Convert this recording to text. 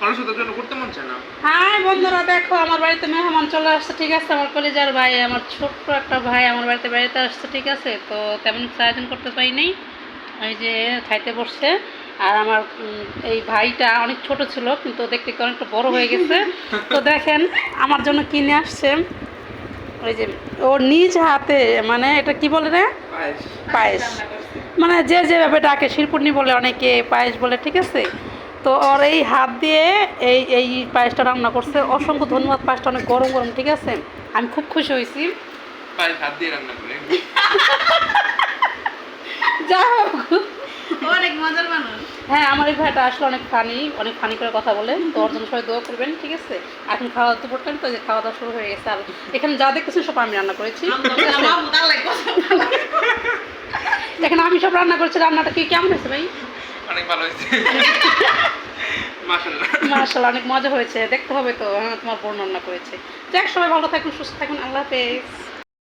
অলসতার জন্য করতে মন চায় না। হাই বন্ধুরা, দেখো আমার বাড়িতে মেহমান চলে আসছে। ঠিক আছে, আমার কলেজার ভাই, আমার ছোট্ট একটা ভাই আমার বাড়িতে আসছে। ঠিক আছে, তো তেমন কিছু আয়োজন করতে পারিনি। এই যে খাইতে বসছে। আর আমার এই ভাইটা অনেক ছোট ছিল, কিন্তু দেখতে একটু অনেকটা বড় হয়ে গেছে। তো দেখেন আমার জন্য কিনে আসছে। ওই যে ওর নিজ হাতে, মানে এটা কি বলে রে, পায়েস। মানে যে যেভাবে ডাকে, শিরপুর্নি বলে, অনেকে পায়েস বলে। ঠিক আছে, তো ওর এই হাত দিয়ে এই এই পায়েসটা রান্না করছে। অসংখ্য ধন্যবাদ। পায়েসটা অনেক গরম গরম। ঠিক আছে, আমি খুব খুশি হয়েছি। পায়েস হাত দিয়ে রান্না করে। যা হোক, অনেক মজার মানুষ। হ্যাঁ, আমার এই ভাইটা আসলে অনেক ফানি করে কথা বলে। তো ওর জন্য সবাই দোয়া করবেন। ঠিক আছে, এখন খাওয়া দাওয়া করতেন, তো যে খাওয়া দাওয়া শুরু হয়ে গেছে। আর এখানে যা দেখতেছেন সব আমি রান্না করেছি। এখানে আমি সব রান্না করেছি। রান্নাটা কি কেমন হয়েছে ভাই? অনেক ভালো হয়েছে। মাশাআল্লাহ। মাশাআল্লাহ, অনেক মজা হয়েছে। দেখতে হবে তো। হ্যাঁ, তোমার বোন রান্না করেছে। যাক, সবাই ভালো থাকুন, সুস্থ থাকুন। আল্লাহ হাফেজ।